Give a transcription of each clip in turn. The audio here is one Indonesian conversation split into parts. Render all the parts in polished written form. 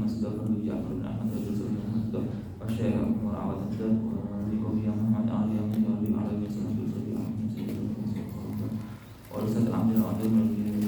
Masdaq bin Ja'far bin Ahmad bin Masdaq wa Syekh Umar Awad Masdaq wa Liqabi Muhammad Ali Amin wa Ali Arabi Sallallahu Alaihi Wasallam wa Ustaz Abdul Aziz bin Mas'ud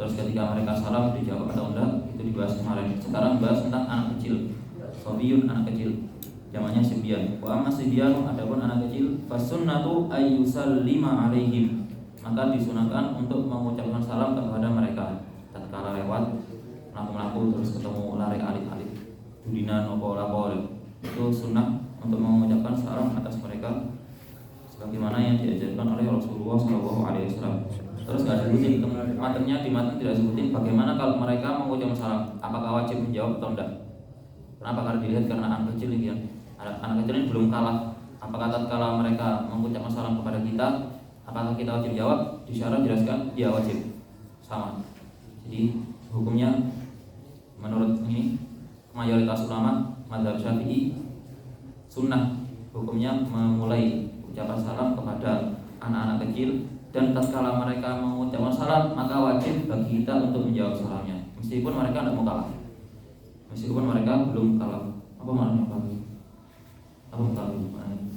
Terus ketika mereka salam dijawab atau enggak itu dibahas kemarin. Sekarang bahas tentang anak kecil. Sobiyun anak kecil. Zamannya sibyan. Wa amma sibyanu adapun anak kecil fasunnatu ayyusallima alaihim. Maka disunahkan untuk mengucapkan salam kepada mereka tatkala lewat melaku-melaku terus ketemu lari alik-alik. Dudinan opo lapor. Itu sunnah untuk mengucapkan salam atas mereka sebagaimana yang diajarkan oleh Rasulullah SAW. Terus nggak disebutin matanya, di matan tidak disebutin bagaimana kalau mereka mengucapkan salam, apakah wajib menjawab atau enggak. Kenapa? Karena dilihat karena anak kecil ini ya. Anak kecil ini belum kalah. Apakah tatkala mereka mengucapkan salam kepada kita, apakah kita wajib jawab? Di syarat jelaskan dia wajib. Sama. Jadi hukumnya menurut ini mayoritas ulama mazhab Syafi'i sunnah hukumnya memulai ucapan salam kepada anak-anak kecil. Dan tatkala mereka mengucapkan salam maka wajib bagi kita untuk menjawab salamnya meskipun mereka tidak mau kalah, meskipun mereka belum kalah. Apa maknanya kalah? Apa maknanya?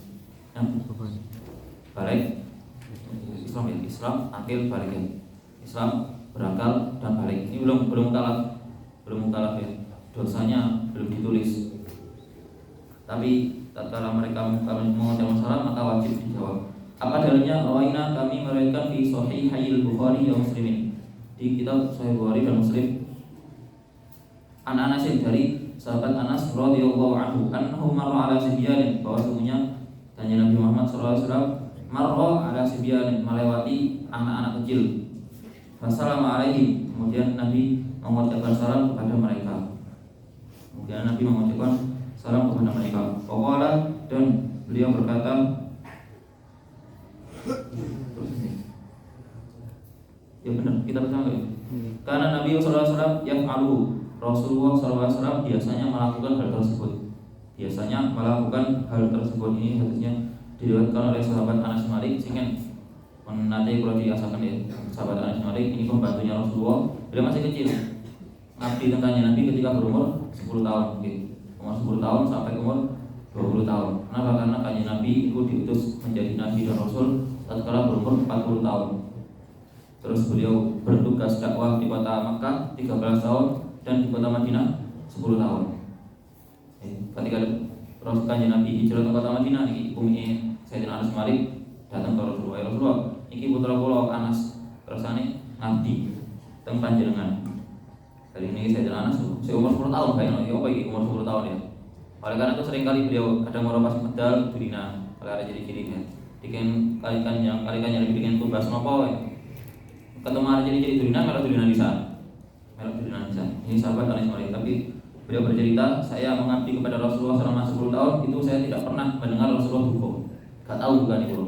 Balik Islam ya, Islam akil balik ya. Islam berakal dan balik. Ini belum kalah ya. Dosanya belum ditulis. Tapi tatkala mereka mengucapkan salam maka wajib dijawab. Apa dalilnya? Rawaina kami meriwayatkan fi Sahihil Bukhari wa Muslimin. Di kitab Sahih Bukhari dan Muslim. An Anas dari sahabat Anas radhiyallahu anhu annahu marra ala sibyanin, bahwa sesungguhnya tanya Nabi Muhammad sallallahu alaihi wasallam marra ala sibyanin, melewati anak-anak kecil. Fasalama alaihi, kemudian Nabi mengucapkan salam kepada mereka. Kemudian Nabi mengucapkan salam kepada mereka. Faqala, dan beliau berkata, ya benar, kita bersama ya. Karena Nabi SAW yang Rasulullah SAW biasanya melakukan hal tersebut. Ini hadisnya diriwayatkan oleh sahabat Anas Malik. Sehingga nanti kalau diasakan ya, sahabat Anas Malik ini pembantunya Rasulullah. Beliau masih kecil. Ngabdi tentangnya Nabi ketika berumur 10 tahun mungkin. Umur 10 tahun sampai umur 20 tahun. Kenapa? Karena kanjeng Nabi itu diutus menjadi Nabi dan Rasul tatkala berumur 40 tahun. Terus beliau bertugas dakwah di kota Makkah 13 tahun dan di kota Madinah 10 tahun. Ketika Rasul kanjeng Nabi hijrah ke kota Madinah, ini Umi Sayyidina Anas Malik datang ke Rasulullah. Ya Rasulullah, iki putra kula Anas kersane ngabdi teng panjenengan. Dari ini Sayyidina Anas seumur 10 tahun kayaknya, ya apa ini umur 10 tahun ya. Oleh karena itu seringkali beliau kadang meropas medal durina, kalau ada ciri-ciri kan. Diken kalikan yang lebih diken tumbas nopo ya. Ketemu ada ciri-ciri durina, merah durina bisa. Ini sahabat Anas Malik, tapi beliau bercerita, saya mengabdi kepada Rasulullah selama 10 tahun itu saya tidak pernah mendengar Rasulullah duka. Gak tahu juga nih bro,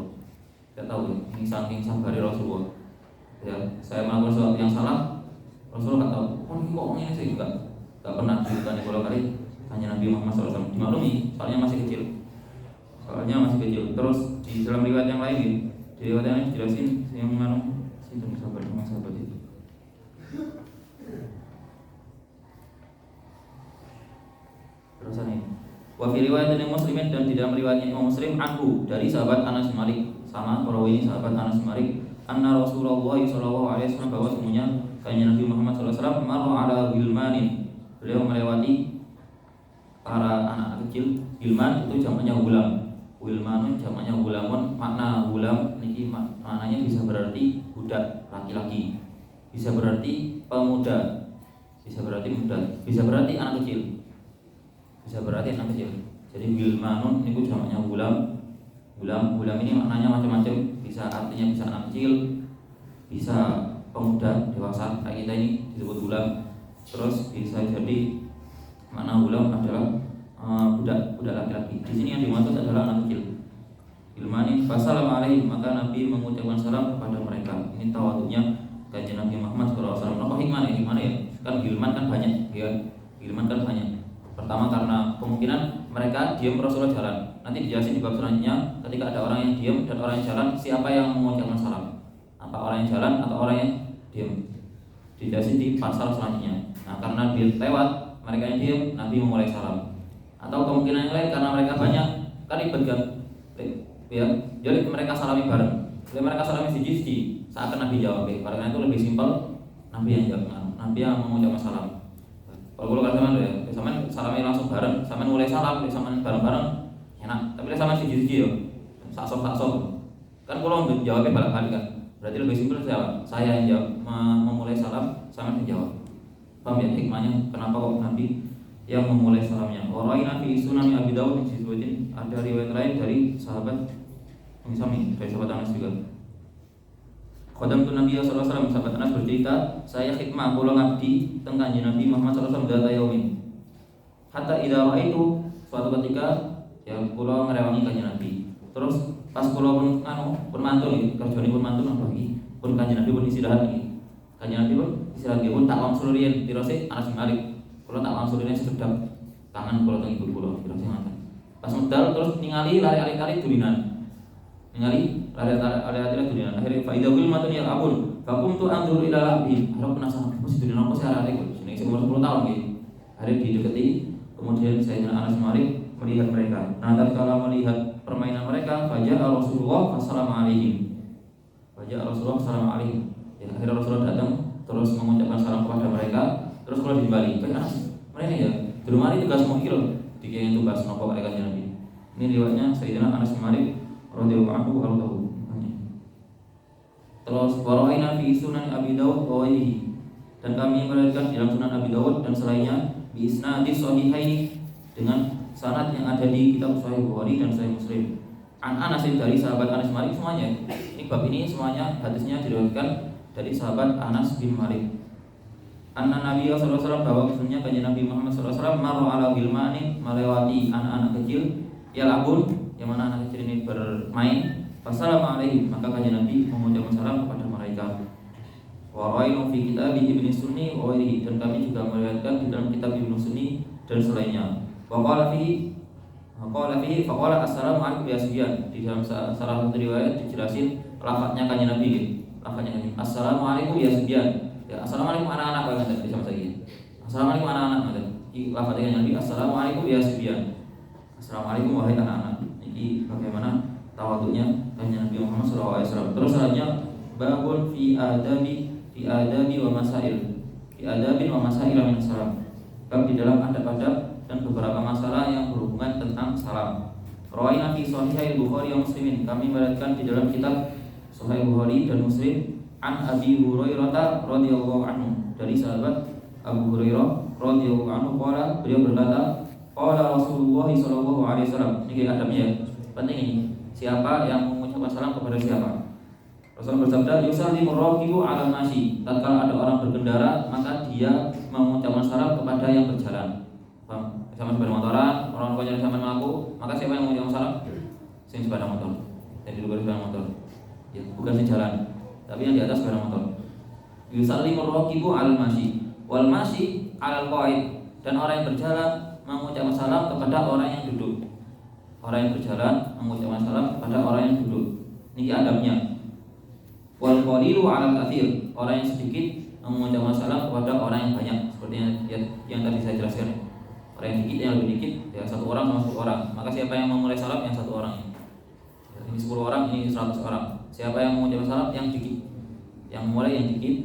gak tahu ya. Ini saking sabari Rasulullah. Ya, saya melakukan sesuatu yang salah, Rasulullah gak tahu. Oh ini kok ini sih gak pernah juga nih bro kali. Hanya Nabi Muhammad SAW dimaklumi, soalnya masih kecil. Terus di dalam riwayat yang lain, di riwayat yang lain dijelasin yang mana itu sahabat itu. Terus ini wa fi riwayat Muslimin, dan di dalam riwayatnya Imam Muslim anhu dari sahabat Anas bin Malik, sama perawi ini sahabat Anas bin Malik, anna Rasulullah sallallahu alaihi wasallam, bahwa semuanya kanjeng Nabi Muhammad sallallahu alaihi wasallam marra ala wilmanin, beliau melewati para anak kecil. Wilman itu jamaknya gulam, wilmanun jamaknya gulamun. Makna gulam niki maknanya bisa berarti budak laki-laki, bisa berarti pemuda, bisa berarti muda, bisa berarti anak kecil. Jadi wilmanun niku jamaknya gulam. Gulam ini maknanya macam-macam, bisa artinya bisa anak kecil, bisa pemuda dewasa kayak kita ini disebut gulam. Terus bisa jadi makna gulam adalah budak laki-laki. Di sini yang dimaksud adalah anak kecil. Wilmanin fasalam alaihim, maka Nabi mengucapkan salam kepada mereka. Ini tawadhunya kanjeng Nabi Muhammad sallallahu alaihi wasallam. Apa hikmahnya ya? Kan wilman kan banyak, ya. Wilman kan banyak. Pertama karena kemungkinan mereka diam Rasulullah jalan. Nanti dijelasin di bab selanjutnya, ketika ada orang yang diam dan orang yang jalan, siapa yang mengucapkan salam? Apa orang yang jalan atau orang yang diam? Dijelasin di pasal selanjutnya. Nah, karena dia lewat, mereka yang diam, Nabi memulai salam. Atau kemungkinan yang lain karena mereka banyak, kan ribet kan? Ya, jadi mereka salami bareng. Jadi mereka salami siji-siji, seakan Nabi jawab. Karena itu lebih simpel, Nabi yang jawab. Nabi yang mengucapkan salam. Kalau kalian ya, sama salami langsung bareng, sama mulai salam, sama bareng-bareng, enak. Tapi sama siji-siji ya, sakso. Kan kalau jawabnya balik-balik kan, berarti lebih simpel saya yang jawab, memulai salam, sama yang jawab. Paham ya hikmahnya? Kenapa kok Nabi yang memulai salamnya? Waraina fi Sunan Abi Dawud disebutkan, ada riwayat lain dari sahabat Sami, dari sahabat Anas juga. Qadamtu Nabi sallallahu alaihi wasallam, sahabat Anas bercerita, saya khidmah kula ngabdi teng Kanjeng Nabi Muhammad sallallahu alaihi wasallam data yaumin. Hatta idza raaitu, suatu ketika ya kula ngrewangi Kanjeng Nabi. Terus pas kula pun mantul iki, kerjane pun mantul apa iki? Pun Kanjeng Nabi pun istirahat iki. Kanjeng Nabi pun istirahat iki pun tak wangsul riyen dirose Anas bin Malik. Kula tak wangsul riyen sedap tangan kula teng ibu kula dirose ngoten. Pas medal terus ningali lari-lari dulinan. Ningali lari-lari dulinan. Akhirnya fa idza wil matun ya abun. Fakum tu anzur ila labbi. Harap penasaran apa sih dulinan apa sih lari kok. Sini umur 10 tahun iki. Akhirnya didekati, kemudian Sayyidina Anas bin Malik melihat mereka. Nah, tatkala melihat permainan mereka, fajar Rasulullah sallallahu alaihi wasallam. Ya, akhirnya Rasulullah datang terus mengucapkan salam kepada mereka. Terus kalau dibalik, Anas, mereka ya, di rumah ini juga semua kilo dikirain tugas nopo mereka Nabi. Ini riwayatnya Sayyidina Anas bin Malik radhiyallahu anhu kalau tahu. Terus waraina fi Sunan Abi Dawud wa ghairihi, dan kami meriwayatkan dalam Sunan Abi Dawud dan selainnya bi isnadis sahihaini, dengan sanad yang ada di kitab Sahih Bukhari dan Sahih Muslim. An Anas dari sahabat Anas bin Malik semuanya. Ini bab ini semuanya hadisnya diriwayatkan dari sahabat Anas bin Malik. Anna Nabi sallallahu alaihi wasallam, bahwa sesungguhnya kanjeng Nabi Muhammad sallallahu alaihi wasallam marra ala wilmani, melewati anak-anak kecil yalabun, yang mana anak kecil ini bermain. Fassalamu alaihi, maka kanjeng Nabi mengucapkan salam kepada mereka. Wa ra'ayna fi kitab Ibnu Sunni wa ghairihi, dan kami juga meriwayatkan di dalam kitab Ibnu Sunni dan selainnya. Wa qala fihi faqala assalamu alaikum ya Sufyan. Di dalam salah satu riwayat dijelasin lafadznya kanjeng Nabi. Lafadznya kanjeng, assalamualaikum ya Sufyan. Ya, assalamualaikum anak-anak banget tadi sama saya. Assalamualaikum anak-anak banget. Lafadznya kanjeng Nabi, assalamualaikum ya Sufyan. Assalamualaikum wahai anak-anak. Ini bagaimana tawadhunya kanjeng Nabi Muhammad sallallahu alaihi wasallam. Terus selanjutnya babun fi adabi wa masail. Fi adabin wa masail min salam. Bab di dalam adab-adab dan beberapa masalah yang berhubungan tentang salam. Rawaina fi Sahih Bukhari wa Muslimin, kami meriwayatkan di dalam kitab Sahih Bukhari dan Muslim an Abi Hurairah radhiyallahu anhu, dari sahabat Abu Hurairah radhiyallahu anhu qala, beliau berkata, qala Rasulullah sallallahu alaihi wasallam. Ini adabnya ya. Penting ini. Siapa yang mengucapkan salam kepada siapa? Rasul bersabda, yusallimu raqibu 'ala masyi. Tatkala ada orang berkendara, maka dia mengucapkan salam kepada yang berjalan. Paham? Sama sepeda motoran, orang jalan sama aku, maka siapa yang mengucapkan salam? Sing sepeda motor. Yang di luar sepeda motor. Ya, bukan di jalan, tapi yang di atas sepeda motor. Yusallimu raqibu 'ala masyi. Wal masyi 'alal qa'id, dan orang yang berjalan mengucapkan salam kepada orang yang duduk. Orang yang berjalan mengucapkan salam kepada orang yang duduk. Ini adabnya. Wal qalilu 'alal katsir, orang yang sedikit mengucapkan salam kepada orang yang banyak. Seperti yang tadi saya jelaskan. Orang yang sedikit yang lebih dikit, ya satu orang sama 10 orang. Maka siapa yang memulai salam yang satu orang ini. Ini 10 orang, ini 100 orang. Siapa yang mengucapkan salam yang dikit. Yang mulai yang dikit,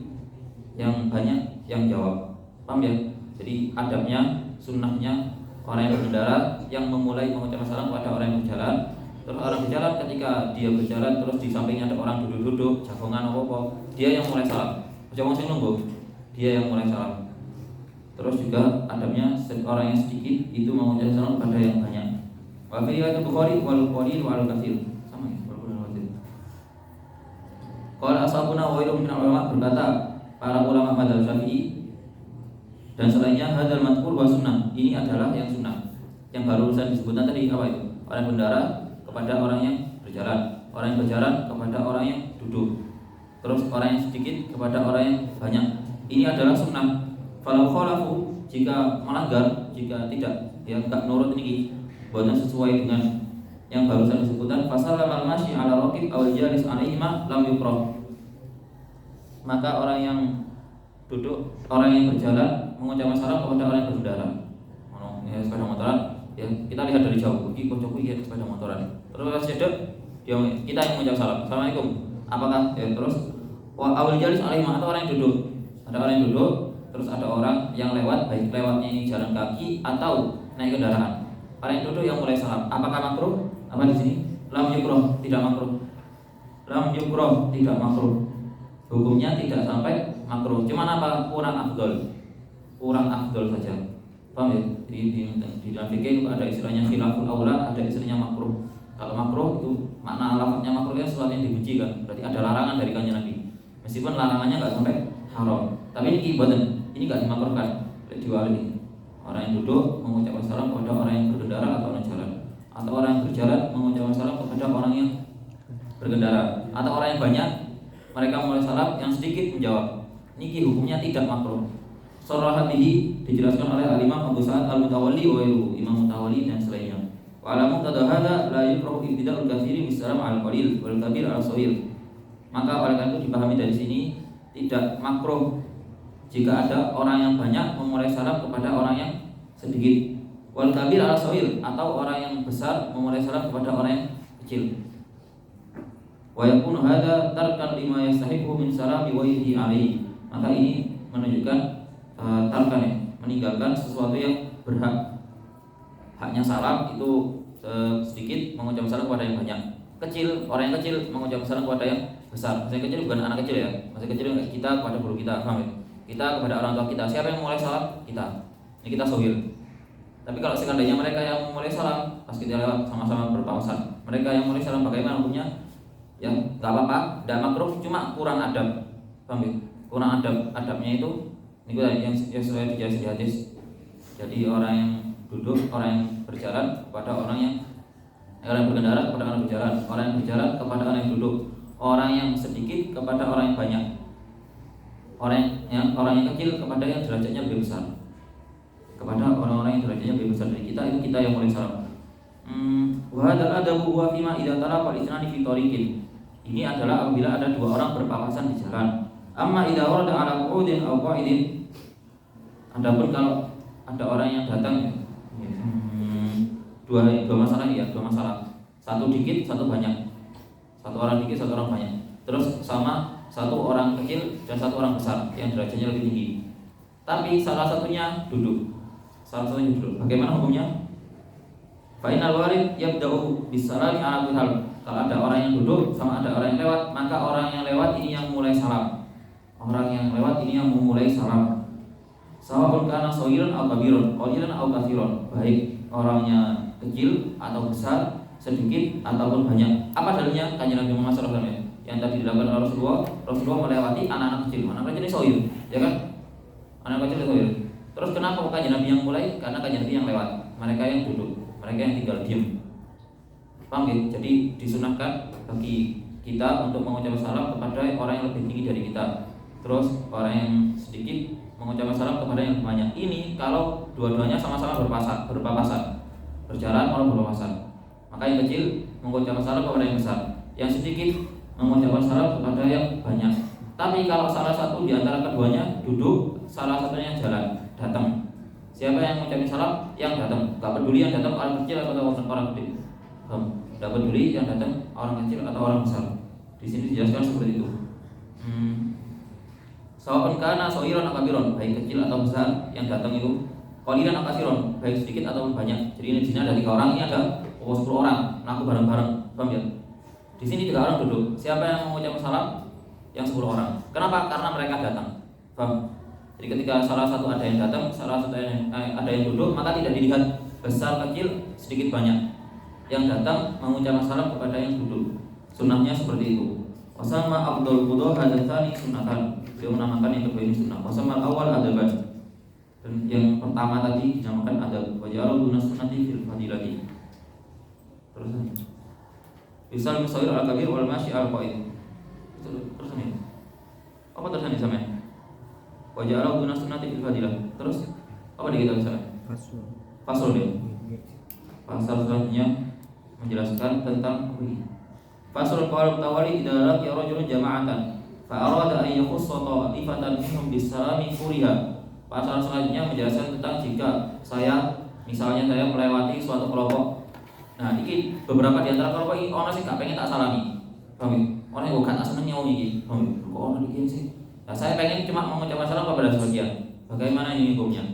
yang banyak yang jawab. Paham ya? Jadi adabnya, sunnahnya orang yang berkendara yang memulai mengucapkan salam kepada orang yang berjalan. Terus orang berjalan, ketika dia berjalan terus di sampingnya ada orang duduk-duduk, jagongan apa-apa, dia yang mulai salam. Jangan sing nunggu, dia yang mulai salam. Terus juga adabnya orang yang sedikit itu mengucapkan salam kepada yang banyak. Wa fi riwayat Bukhari wal qalil wal katsir. Sama ya, walaupun wajib. Qala ashabuna wa ilmu min ulama, berkata para ulama madzhab Syafi'i dan selainnya, hadzal madhkur wa sunnah, ini adalah yang sunnah. Yang barusan disebutkan tadi apa itu? Orang berkendara kepada orang yang berjalan, orang yang berjalan kepada orang yang duduk, terus orang yang sedikit kepada orang yang banyak. Ini adalah sunnah. Falau khalafu, jika melanggar, jika tidak, dia enggak nurut ini, bukan sesuai dengan yang barusan disebutkan, fasallama al-masyi 'ala raqib aw jalis 'alaihima lam yukrah. Maka orang yang duduk, orang yang berjalan mengucapkan salam kepada orang yang berkendara. Ini sepeda motoran, ya kita lihat dari jauh. Iki kocokku iki sepeda motoran. Terus pas cedek, kita yang mengucap salam. Assalamualaikum. Apakah ya terus awal jalis alaihima, atau orang yang duduk. Ada orang yang duduk, terus ada orang yang lewat, baik lewatnya ini jalan kaki atau naik kendaraan. Orang yang duduk yang mulai salam. Apakah makruh? Apa di sini? Lam yukroh, tidak makruh. Lam yukroh, tidak makruh. Hukumnya tidak sampai makruh. Cuman apa? Kurang afdol. Kurang afdol saja. Paham ya? Di dalam fikih itu ada istilahnya khilaful aula, ada istilahnya makruh. Kalau makruh itu makna lafadznya makruh kan sesuatu yang dibenci kan. Berarti ada larangan dari kanjeng Nabi. Meskipun larangannya enggak sampai haram. Tapi ini ibatan, ini enggak dimakruhkan. Kecuali ini. Orang yang duduk mengucapkan salam kepada orang yang berkendara atau orang jalan. Atau orang yang berjalan mengucapkan salam kepada orang yang berkendara. Atau orang yang banyak, mereka mulai salam, yang sedikit menjawab. Niki hukumnya tidak makruh. Surah hadihi dijelaskan oleh Al-Imam Abu Sa'ad Al-Mutawalli wa Imam Mutawalli dan selainnya. Wa alamu tadahada la yukrahu ibtida'ul katsiri bisalam al-qalil wal kabir al-shaghir. Maka oleh karena itu dipahami dari sini tidak makruh jika ada orang yang banyak memulai salam kepada orang yang sedikit. Wal kabir al-shaghir, atau orang yang besar memulai salam kepada orang yang kecil. Wa yakunu hadza tarkan lima yastahiqu min salami wa yhi alaihi. Maka ini menunjukkan tarkan, meninggalkan sesuatu yang berhak. Haknya salam itu sedikit mengucapkan salam kepada yang banyak. Kecil, orang yang kecil mengucapkan salam kepada yang besar. Maksudnya kecil bukan anak kecil ya. Maksudnya kecil kita kepada guru kita, paham ya? Kita kepada orang tua kita. Siapa yang mulai salam? Kita. Ini kita sohir. Tapi kalau seandainya mereka yang mulai salam, pas kita lewat sama-sama berpapasan, mereka yang mulai salam bagaimana hukumnya? Ya nggak apa-apa, tidak makruh, cuma kurang adab, paham ya? Kurang adabnya itu ini yang sudah dijelaskan di hadis. Jadi orang yang duduk, orang yang berjalan kepada orang yang berkendara kepada orang yang berjalan, orang yang berjalan kepada orang yang duduk, orang yang sedikit kepada orang yang banyak, orang yang kecil kepada yang derajatnya lebih besar, kepada orang-orang yang derajatnya lebih besar dari kita, itu kita yang mulai salam. Wa hadzal adabu huwa fima idza talaqa al-ithnani fi tariqin. Ini adalah apabila ada dua orang berpapasan di jalan. Amma idza warada ala qu'udin aw qa'idin. Adapun kalau ada orang yang datang dua masalah ya, dua masalah. Satu dikit, satu banyak. Satu orang dikit, satu orang banyak. Terus sama satu orang kecil dan satu orang besar yang derajatnya lebih tinggi. Tapi salah satunya duduk. Bagaimana hukumnya? Fa inal warid yabda'u bis-salami ala kulli hal. Kalau ada orang yang duduk sama ada orang yang lewat, maka orang yang lewat ini yang mulai salam. Orang yang lewat ini yang memulai salam. Sawa'un kana shaghiran aw kabiran, qalilan aw katsiran, baik orangnya kecil atau besar, sedikit ataupun banyak. Apa dalilnya? Kanjeng Nabi Muhammad SAW yang tadi dilakukan oleh Rasulullah melewati anak-anak kecil. Anak kecil ini shoghir, ya kan? Anak kecil shoghir. Terus kenapa kanjeng Nabi yang mulai? Karena kanjeng Nabi yang lewat, mereka yang duduk, mereka yang tinggal diam. Paham ya? Jadi disunahkan bagi kita untuk mengucapkan salam kepada orang yang lebih tinggi dari kita. Terus orang yang sedikit mengucapkan salam kepada yang banyak. Ini kalau dua-duanya sama-sama berpapasan, berjalan maupun berpapasan. Maka yang kecil mengucapkan salam kepada yang besar, yang sedikit mengucapkan salam kepada yang banyak. Tapi kalau salah satu di antara keduanya duduk, salah satunya jalan, datang. Siapa yang mengucapkan salam? Yang datang. Gak peduli yang datang orang kecil atau orang gede. Gak peduli yang datang orang kecil atau orang besar. Di sini dijelaskan seperti itu. Sawa'un kana shaghiran aw kabiran, baik kecil atau besar yang datang itu, qalilan aw katsiran, baik sedikit ataupun banyak. Jadi ini di sini ada 3 orang, ini ada 10 orang, melakukan bareng-bareng. Paham ya? Di sini 3 orang duduk. Siapa yang mengucapkan salam? Yang 10 orang. Kenapa? Karena mereka datang. Paham? Jadi ketika salah satu ada yang datang, salah satu ada yang duduk, maka tidak dilihat besar kecil, sedikit banyak. Yang datang mengucapkan salam kepada yang duduk. Sunnahnya seperti itu. Wasama Abdul Qudhu hadatsani sunnatan. Beliau menamakan yang kedua ini sunnah. Wasama awal adaban. Dan yang pertama tadi dinamakan adab. Wajalu dunas sunnati fil fadilati. Terus Misal musawir al-kabir wal masyi al-qaid. Terus ini. Apa terusannya sama? Wajalu dunas sunnati fil fadilah. Terus apa di kita sana? Fasal dia. Pasal selanjutnya menjelaskan tentang Fasal qaul tawali idza laqiya rajulun jama'atan fa arada an yakhussa ta'ifatan minhum bisalami furiha. Pasal selanjutnya menjelaskan tentang jika misalnya saya melewati suatu kelompok. Nah, ini beberapa di antara kelompok ini orang sih gak pengen tak salami. Paham ya? Orang yang gak seneng nyawa iki. Paham ya? Kok orang iki sih? Nah, saya pengen cuma mengucapkan salam kepada sebagian. Bagaimana ini hukumnya?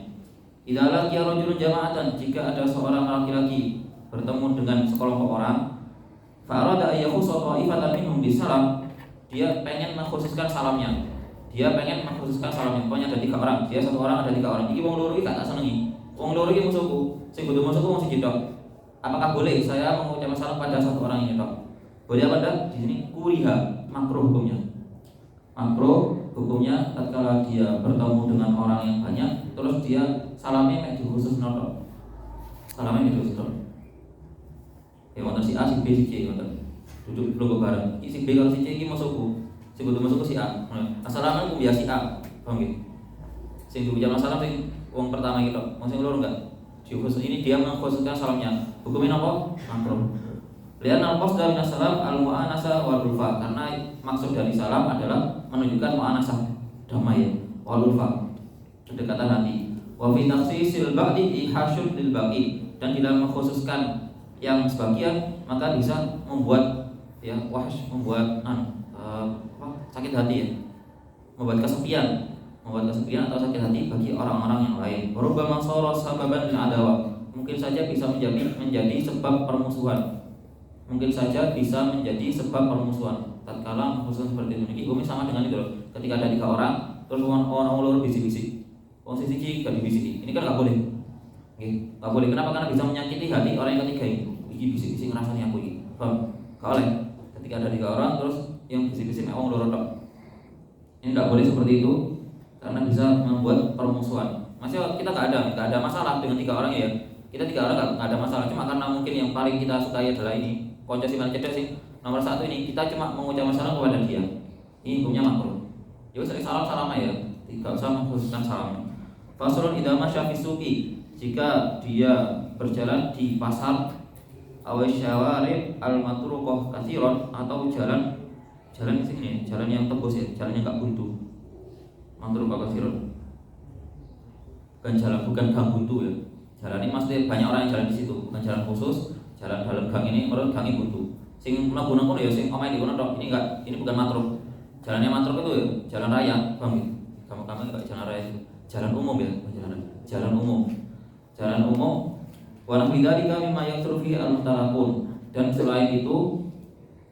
Idza laqiya rajulun jama'atan, jika ada seorang laki-laki bertemu dengan sekelompok orang, fa'arada ayyakhussa ta'ifatan minhum bisalam, dia pengen mengkhususkan salamnya. Pokoknya ada 3 orang, dia 1 orang ada 3 orang. Iki wong loro iki gak tak senengi. Wong loro iki musuhku, sing kudu musuhku wong siji tok. Apakah boleh saya mengucapkan salam pada 1 orang ini tok? Boleh apa enggak? Di sini kuriha, makruh hukumnya. Makruh hukumnya tatkala dia bertemu dengan orang yang banyak, terus dia salamnya mek dikhusus tok. Salamnya mek dikhusus tok. Ya wonten si A, si B, si C wonten. Duduk lungguh bareng. Si B kalau si C iki musuhku. Sing kudu musuhku si A. Assalamualaikum ya si A. Paham nggih? Sing diucapkan salam sing wong pertama iki tok. Wong sing loro enggak. Khusus ini dia mengkhususkan salamnya. Hukumnya apa? Makruh. Lihat al-qasd dari salam al-mu'anasa wal ulfa, karena maksud dari salam adalah menunjukkan mu'anasah, damai, wal ulfa, kedekatan hati. Wa fi takhsisil ba'di ihashun lil baqi, dan dalam mengkhususkan yang sebagian maka bisa membuat membuat sakit hati ya, membuat kesepian atau sakit hati bagi orang-orang yang lain. Rubbama shara sababan lil adawa, mungkin saja bisa menjadi sebab permusuhan. Tatkala mengkhususkan seperti itu, ini sama dengan itu loh. Ketika ada 3 orang, terus orang loro bisik-bisik, wong siji gak dibisiki, ini kan nggak boleh. Nggak boleh. Kenapa? Karena bisa menyakiti hati orang yang ketiga itu. Iki bisik-bisik ngerasani aku ini. Paham? Gak boleh. Ketika ada 3 orang, terus yang bisik-bisik wong loro tok. Ini nggak boleh seperti itu, karena bisa membuat permusuhan. Masih kita nggak ada masalah dengan 3 orang ya. Kita 3 orang nggak ada masalah. Cuma karena mungkin yang paling kita sukai adalah ini. Konco si mana cedek sih nomor 1 ini, kita cuma mengucapkan salam kepada dia. Ini hukumnya makruh. Ya wis salam ya, tidak usah mengkhususkan salam. Faslun idza masya fi suqi, jika dia berjalan di pasar, aw syawarib al-matruqah katsiran, atau jalan sini, jalan yang tembus ya, jalan yang enggak buntu. Matruqah katsiran. Bukan gang buntu ya. Jalan ini maksudnya banyak orang yang jalan di situ, bukan jalan khusus. Jalan dalam gang ini, menurut gang ini buntu. Sing mlebu nang kono ya sing omahe di kono tok. Ini enggak, ini bukan matruk. Jalannya matruk itu ya jalan raya, paham ya? Kamu enggak jalan raya itu. Jalan umum ya, jalan umum. Wa nafi dzalika mimma yaksuru fihi al-mutalaqun. Dan selain itu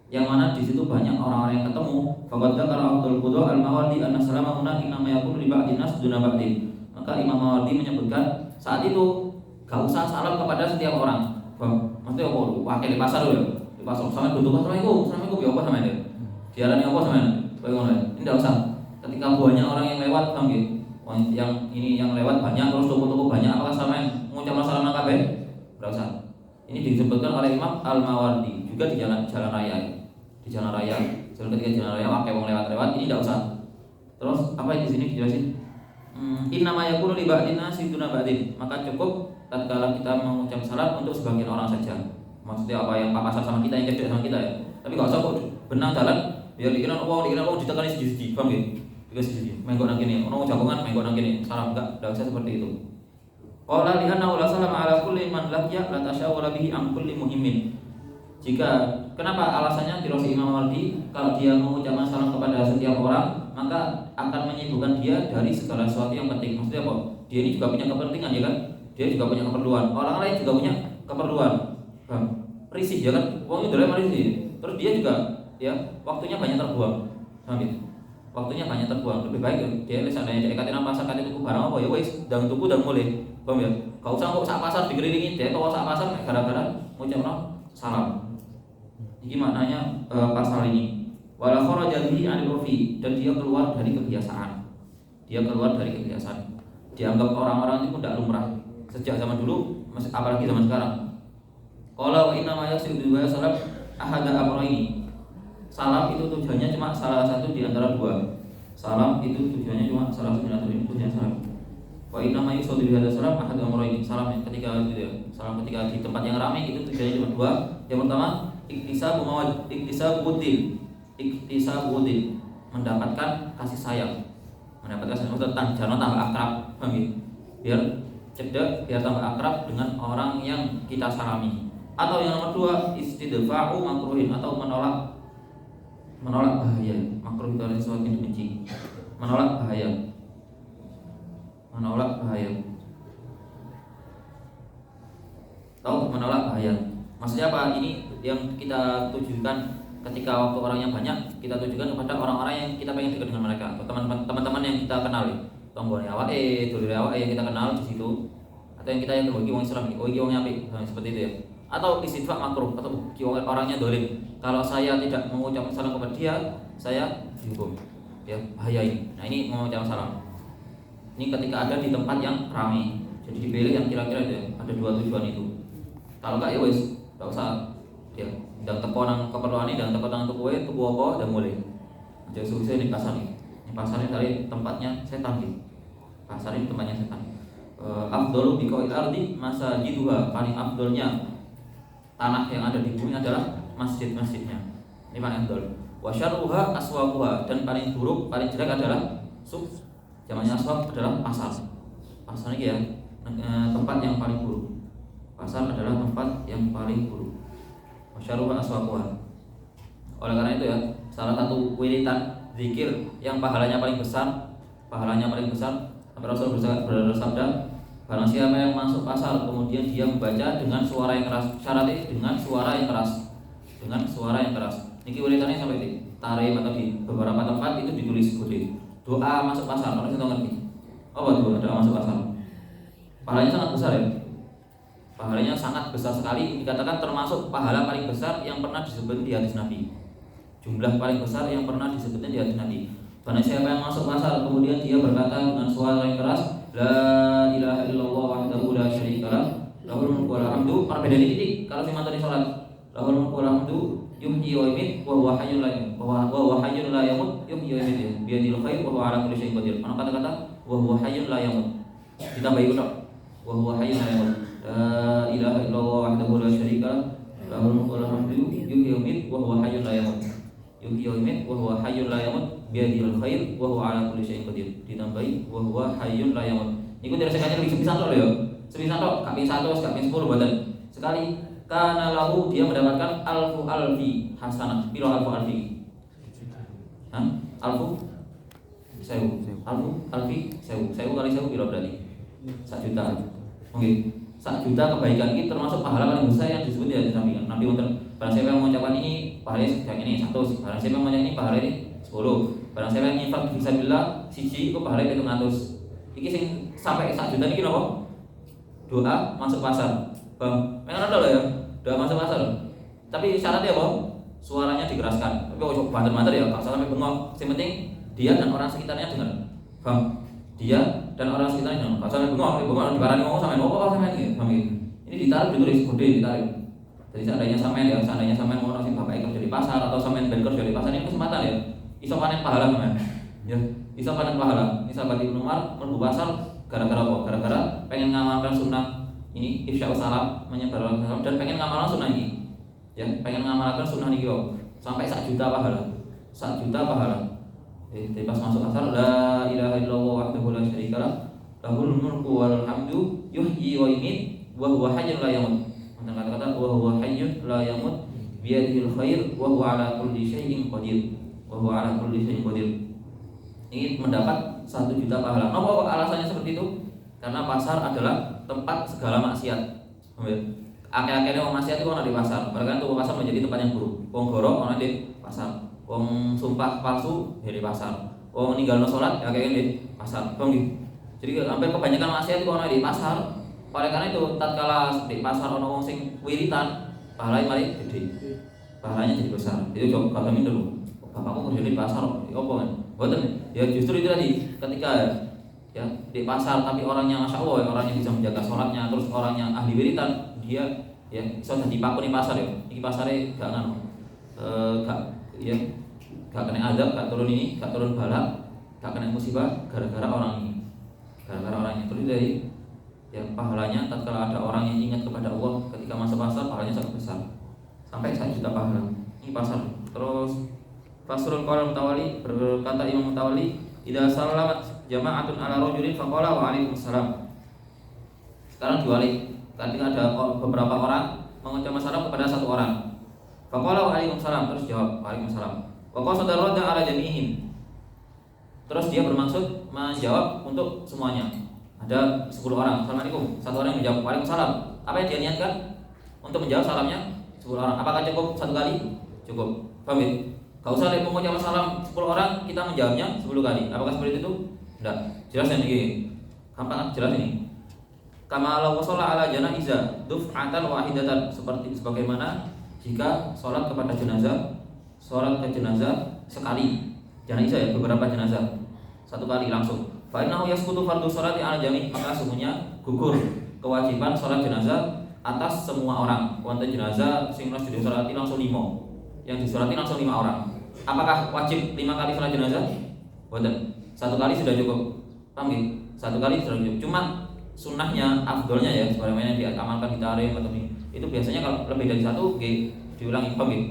yang mana di situ banyak orang-orang yang ketemu. Faqad dzakara Abdul Qudhu al-Mawardi anna salama huna inna ma yakunu li ba'din nas duna ba'din. Maka Imam Mawardi menyebutkan saat itu gak usah salam kepada setiap orang. Maksudnya apa? Wakil di pasar dulu ya. Di pasar sama duduk assalamualaikum ya apa sama ini? Diarani apa sama ini? Bagaimana? Ini tidak usah. Ketika banyak orang yang lewat, paham gitu? Yang ini yang lewat banyak, terus toko-toko banyak, apakah sama mengucapkan salam kabeh? Tidak usah. Ini disebutkan oleh Imam Al-Mawardi juga di jalan raya. Di jalan raya, ketika jalan raya pakai wong lewat-lewat, ini tidak usah. Terus apa yang di sini dijelasin? Inna ma yakunu li ba'dina siduna ba'din. Maka cukup tatkala kita mengucap salam untuk sebagian orang saja. Maksudnya apa yang papasan sama kita, yang cedek sama kita ya. Tapi enggak usah kok benang jalan biar dikira wong ditekani siji-siji, paham nggih? Dikira siji-siji. Mengko nang kene, ono jagongan mengko nang kene. Salam enggak usah seperti itu. Qala li anna la salama ala kulli man laqiya la tasyawwala bihi am kulli muhimmin. Jika kenapa alasannya dirasi Imam Mawardi, kalau dia mengucapkan salam kepada setiap orang, maka akan menyibukkan dia dari segala sesuatu yang penting. Maksudnya apa? Dia ini juga punya kepentingan ya kan? Dia juga punya keperluan. Orang lain juga punya keperluan. Risih ya kan? Wong itu risih. Terus dia juga ya waktunya banyak terbuang. Sambil waktunya banyak terbuang. Lebih baik dia seandainya dia katain pasar katain tuku barang apa ya wis ndang tuku ndang mulai. Paham ya? Gak usah kok sak pasar dikelilingi dia kok sak pasar gara-gara ngucapno salam. Ini maknanya pasal ini. Wala kharaja bihi 'anil 'urfi, dan dia keluar dari kebiasaan. Dia keluar dari kebiasaan. Dianggap orang-orang itu tidak lumrah sejak zaman dulu, apalagi zaman sekarang. Qala wa inna ma yasidu bi salam ahada amrayni. Salam itu tujuannya cuma salah satu di antara dua. Salam itu tujuannya cuma salah satu di antara tujuan salam. Wa inna ma yasidu bi salam ahada amrayni. Salam ketika gitu ya. Salam ketika di tempat yang ramai itu tujuannya cuma dua. Yang pertama iktisab budil, mendapatkan kasih sayang, mendapatkan sayang untuk jangan tambah akrab, biar cedek, biar tambah akrab dengan orang yang kita salami. Atau yang nomor dua istidfa'u makruhin, atau menolak bahaya. Makruh itu adalah sesuatu yang dibenci. Menolak bahaya. Tahu menolak bahaya. Maksudnya apa? Ini yang kita tujukan ketika waktu orangnya banyak, kita tujukan kepada orang-orang yang kita pengen dekat dengan mereka, atau teman-teman yang kita kenal, tonggone awake, dulure awake yang kita kenal di situ, atau yang kita yang terbagi wong Islam, iki wong apik, seperti itu ya. Atau istifak makruh, atau orangnya dolim. Kalau saya tidak mengucapkan salam kepada dia, saya dihukum. Ya, bahaya ini. Nah, ini mengucapkan salam. Ini ketika ada di tempat yang ramai. Jadi dipilih yang kira-kira itu, ada dua tujuan itu. Kalau enggak ya wis, enggak usah. Ya, dan teko nang keperluan ini, dan teko nang tuku apa dan mulai. Jadi susah di pasar ini. Ini pasar ini dari tempatnya setan gitu. Pasar ini tempatnya setan. Afdalu biqa'il ardi masajiduha, paling afdalnya tanah yang ada di bumi adalah masjid-masjidnya. Ini paling afdal. Wa syarruha aswaquha, dan paling buruk, paling jelek adalah suq. Jamannya aswaq adalah pasar. Pasar ini ya, tempat yang paling buruk. Pasar adalah tempat yang paling buruk. Masyarruha aswaquha. Oleh karena itu ya, salah satu wiritan zikir yang pahalanya paling besar, Rasul bersabda, barang siapa yang masuk pasar kemudian dia membaca dengan suara yang keras, syaratnya dengan suara yang keras. Niki wiritannya sampai di Tarim atau di beberapa tempat itu ditulis gede. Doa masuk pasar, orang sudah ngerti. Apa doa masuk pasar? Pahalanya sangat besar ya. Pahalanya sangat besar sekali, dikatakan termasuk pahala paling besar yang pernah disebutkan di hadis Nabi. Jumlah paling besar yang pernah disebutkan di hadis Nabi. Karena siapa yang masuk pasar kemudian dia berkata dengan suara yang keras, la ilaha illallah wahdahu la syarikalah, lahul mulku wal hamdu. Perbedaan titik kalau sing manteni salat. Lahul mulku wal hamdu yuhyi wa yumiit wa huwa hayyun la yamut. Wa huwa hayyun la yamut yuhyi wa yumiit. Bi yadil khair wa huwa ala kulli syai'in qadir. Ana kata-kata wa huwa hayyun la yamut. Ditambahi udah. Wa huwa hayyun la yamut. La ilaha illallah wahdahu la syarikalah, lahul mulku wal hamdu yuhyi wa yumiit wa huwa hayyun la yamut. Yuhyi wa yumiit wa huwa hayyun la yamut. Biadil khair wa huwa ala kulli syai'in qadir. Ditambahi wa huwa hayyun la yamut. Iku dirasakannya lebih sepisan tok lho ya. Sepisan tok, gak ping 1, gak ping 10 badan. Sekali kana lahu dia mendapatkan alfu alfi hasanah. Piro alfu alfi? Hah? Alfu 1000. Alfu alfi 1000. 1000 kali 1000 piro berarti? 1 juta. Oke. 1 juta kebaikan ini termasuk pahala paling besar yang disebut di hadis Nabi. Nabi barang siapa yang mengucapkan ini pahalanya yang ini 100. Barang siapa yang mengucapkan ini pahalanya 10. Barang siapa yang infak fisabilillah siji iku pahalanya 700. Iki sing sampai 1 juta niki napa? Doa masuk pasar. Bang, memang ada loh ya. Doa masuk pasar. Tapi syaratnya apa? Suaranya dikeraskan. Tapi kok banter-banter ya, kalau sampai bengok. Yang penting dia dan orang sekitarnya dengar. Bang, dia dan orang sekitarnya dengar. Kalau sampai bengok dibarani ngomong sampai apa sampai ini, bang ini. Ini ditarik ditulis gede ditarik. Jadi seandainya sampean mau nasi bapak kerja di pasar atau sampean ben kerja di pasar, ini kesempatan ya. Iso panen pahala sampean. Ya, iso panen pahala. Ini sahabat Ibnu Umar mlebu pasar gara-gara apa? Gara-gara pengen ngamalkan sunnah ini ifsya'us salam, menyebarkan salam dan pengen ngamalkan sunnah ini. Ya, pengen ngamalkan sunnah ini kok. Sampai 1 juta pahala. 1 juta pahala. Jadi pas masuk pasar la ilaha illallah wahdahu la syarikalah lahul mulku wal hamdu yuhyi wa yumiit wa huwa hayyun la yamut. Kata-kata wa huwa hayyun la yamut biyadihil khair wa huwa ala kulli syai'in qadir. Wa huwa ala kulli syai'in qadir. Ini mendapat 1 juta pahala. Apa alasannya seperti itu? Karena pasar adalah tempat segala maksiat. Akhir-akhirnya orang maksiat itu ada di pasar. Bahkan tuh pasar menjadi tempat yang buruk. Wong gorok orang di pasar. Wong sumpah palsu di pasar. Wong ninggalno salat ya kayak di pasar. Jadi hampir kebanyakan maksiat itu orang di pasar. Oleh karena itu tatkala di pasar ono wong sing wiritan, pahalanya paling gede. Pahalanya jadi besar. Itu coba kami dulu. Bapakku kerja di pasar, apa kan? Betul. Ya justru itu tadi ketika ya di pasar tapi orangnya masya Allah, orangnya bisa menjaga sholatnya, terus orangnya ahli wiritan, dia ya bisa jadi paku di pasar ya. Ini pasarnya gak ngano, gak ya gak kena adab, gak turun ini, gak turun balak, gak kena musibah gara-gara orang ini, gara-gara orangnya. Terus dari ya pahalanya tatkala ada orang yang ingat kepada Allah ketika masuk pasar, pahalanya sangat besar sampai 1 juta pahala. Ini pasar. Terus Fasrul qala Mutawalli, berkata Imam Mutawalli, idza salamat jama'atun ala rajulin faqala wa alaikumussalam. Sekarang diwali, ketika ada beberapa orang mengucapkan salam kepada satu orang. Faqala wa alaikumussalam, terus jawab waalaikumsalam. Wa qasada radda ala jami'ihim. Terus dia bermaksud menjawab untuk semuanya. Ada 10 orang, assalamualaikum. Satu orang yang menjawab waalaikumsalam. Apa yang dia niatkan untuk menjawab salamnya 10 orang? Apakah cukup 1 kali? Cukup. Paham ya? Gak usah lihat mengucapkan salam 10 orang kita menjawabnya 10 kali. Apakah seperti itu? Tidak. Jelas ya ini. Gampang jelas ini. Kama law shalla ala janazah duf'atan wahidatan, seperti sebagaimana jika sholat kepada jenazah, sholat ke jenazah sekali. Jenazah ya, beberapa jenazah. 1 kali langsung. Fa innahu yasqutu fardhu sholati ala jami', maka sesungguhnya gugur kewajiban sholat jenazah atas semua orang. Wonten jenazah sing harus disolati langsung 5. Yang disolati langsung 5 orang. Apakah wajib 5 kali sholat jenazah? Boten. 1 kali sudah cukup. Paham nggih? 1 kali sudah cukup. Cuma sunnahnya, afdolnya ya, sebagaimana diamalkan di tarikh atau ini. Itu biasanya kalau lebih dari 1 nggih diulangi, paham nggih?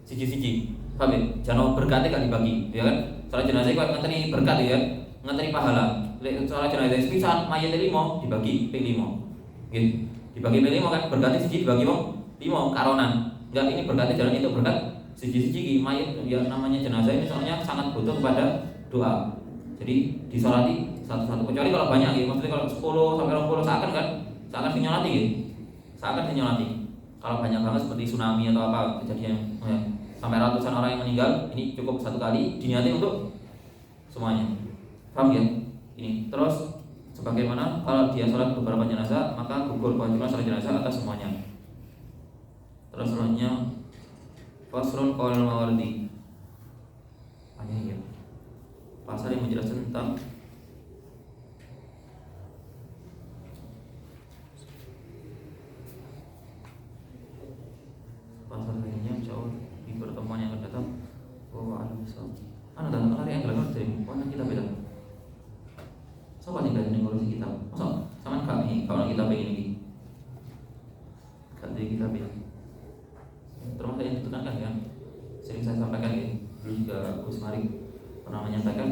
Siji-siji. Paham nggih? Jangan berkatnya gak dibagi, ya kan? Sholat jenazah kok ngenteni berkat ya, ngenteni pahala. Lek sholat jenazah sepisan mayit 5 dibagi ping 5. Nggih. Dibagi ping 5 kan berkatnya siji dibagi wong 5 karonan. Enggak, ini berkatnya jalan itu berkat siji-siji mayit yang namanya jenazah ini soalnya sangat butuh kepada doa. Jadi disolati satu-satu. Kecuali kalau banyak gitu, maksudnya kalau 10 sampai 20 seakan kan, seakan dinyolati gitu. Seakan dinyolati. Kalau banyak banget seperti tsunami atau apa kejadian ya, sampai ratusan orang yang meninggal, ini cukup 1 kali diniati untuk semuanya. Paham ya? Ini. Terus sebagaimana kalau dia sholat beberapa jenazah, maka gugur kewajiban sholat jenazah atas semuanya. Terus selanjutnya Fasrun qala Mawardi. Banyak ya. Pasal yang menjelaskan tentang pasal lainnya insyaallah di pertemuan yang akan datang. Wa a'lam. Datang hari yang gelap dari mana kita beda. Sobat yang dari ngurusi kitab. Masa sama kami kalau kita pengen ini. Kan kita beda. Termasuk yang ditekankan ya, sering saya sampaikan ya, dulu juga Gus Mari pernah menyampaikan,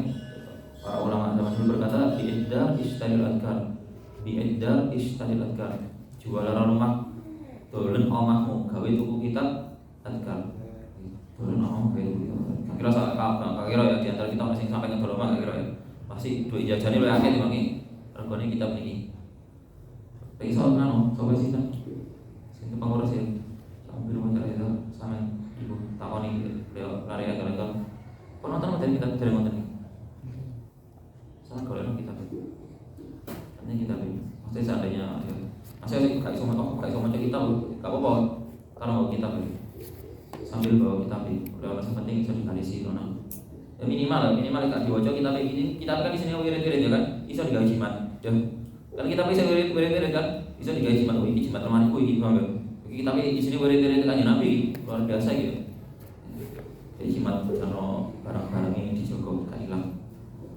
para ulama zaman dulu berkata bi'idar istaril adkar, bi'idar istaril adkar, jualan rumah dolen omahmu gawe tuku kitab adkar, dolen omahmu gawe tuku kitab. Kira salah kak kira ya diantara kita masih sampaikan dolen kira ya, pasti dua ijazahnya lebih akhir dibangi regane kitab ini. Pengen soal nano, soal sih kan, sini pengurus ya. Di rumah cara itu sama ibu takoni beliau lari agak-agak penonton dari kita dari mana nih? Sangat kalau kita Ini kita maksudnya seandainya ya. Masih gak iso maca kitab gak apa-apa. Kalau mau kitab sambil bawa kitab udah yang penting iso digalisi to nang. Ya minimal gak diwaca kitab ini. Kitab kan isine wirid-wirid ya kan. Iso digawe jimat. Ya. Kan kitab iso wirid-wirid kan. Iso digawe jimat. Oh iki jimat lemariku iki paham ya. Kitab isine wirid-wirid kan Nabi luar biasa gitu. Jadi jimat karena barang-barang ini dijogo gak hilang.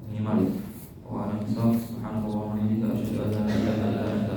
Minimal. Wa alaikum salam subhanallahi wa bihamdihi asyhadu an la ilaha illa anta